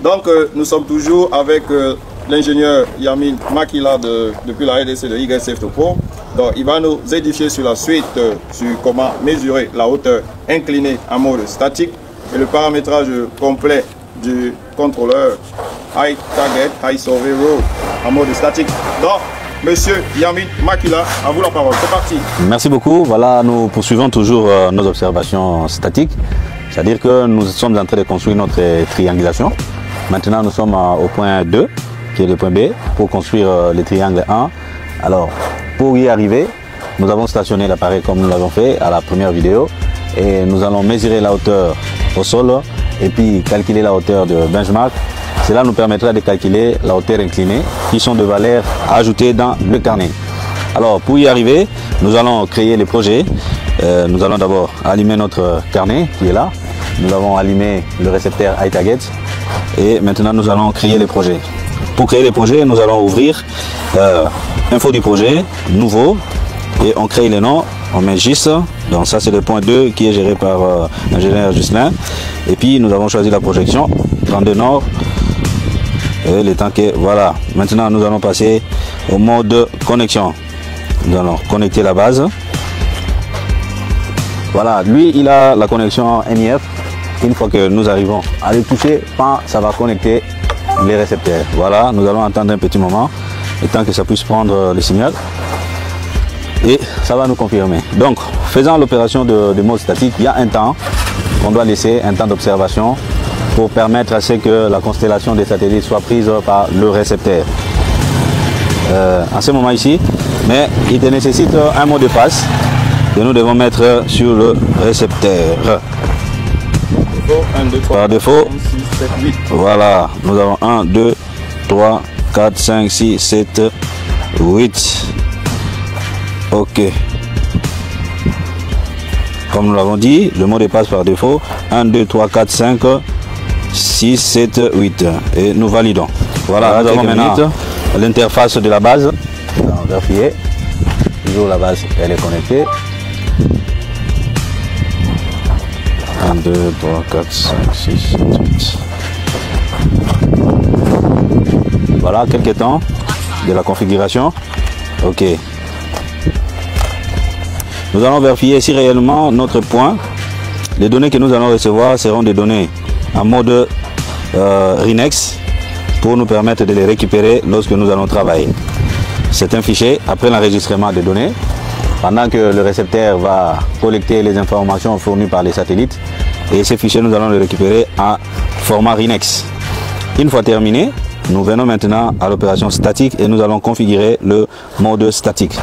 Donc nous sommes toujours avec l'ingénieur Yamin Makila depuis la RDC de YSF Topo. Donc il va nous édifier sur la suite sur comment mesurer la hauteur inclinée en mode statique et le paramétrage complet du contrôleur High Target, High Survey Row en mode statique. Donc Monsieur Yamin Makila, à vous la parole, c'est parti. Merci beaucoup. Voilà, nous poursuivons toujours nos observations statiques. C'est-à-dire que nous sommes en train de construire notre triangulation. Maintenant, nous sommes au point 2, qui est le point B, pour construire le triangle 1. Alors, pour y arriver, nous avons stationné l'appareil comme nous l'avons fait à la première vidéo. Et nous allons mesurer la hauteur au sol et puis calculer la hauteur de benchmark. Cela nous permettra de calculer la hauteur inclinée, qui sont de valeurs à ajouter dans le carnet. Alors, pour y arriver, nous allons créer les projets. Nous allons d'abord allumer notre carnet qui est là. Nous avons allumé le récepteur High Target. Et maintenant, nous allons créer les projets. Pour créer les projets, nous allons ouvrir info du projet, nouveau. Et on crée les noms, on met GIS. Donc ça, c'est le point 2 qui est géré par l'ingénieur Justin. Et puis, nous avons choisi la projection, 32 Nord. Et le temps que, voilà. Maintenant, nous allons passer au mode connexion. Nous allons connecter la base. Voilà, lui, il a la connexion NIF. Une fois que nous arrivons à le toucher, ça va connecter les récepteurs. Voilà, nous allons attendre un petit moment, le temps que ça puisse prendre le signal. Et ça va nous confirmer. Donc, faisant l'opération de mode statique, il y a un temps qu'on doit laisser, un temps d'observation, pour permettre à ce que la constellation des satellites soit prise par le récepteur. En ce moment ici, mais il nécessite un mot de passe que nous devons mettre sur le récepteur. Par défaut, 6, 7, 8. voilà, nous avons 1, 2, 3, 4, 5, 6, 7, 8. Ok. Comme nous l'avons dit, le mot de passe par défaut, 1, 2, 3, 4, 5, 6, 7, 8. Et nous validons. Voilà, nous avons maintenant l'interface de la base. On va vérifier. Toujours la base, elle est connectée. 1, 2, 3, 4, 5, 6, 7, 8. Voilà, quelques temps de la configuration. Ok. Nous allons vérifier si réellement notre point, les données que nous allons recevoir seront des données en mode RINEX pour nous permettre de les récupérer lorsque nous allons travailler. C'est un fichier après l'enregistrement des données. Pendant que le récepteur va collecter les informations fournies par les satellites. Et ces fichiers, nous allons les récupérer en format RINEX. Une fois terminé, nous venons maintenant à l'opération statique et nous allons configurer le mode statique.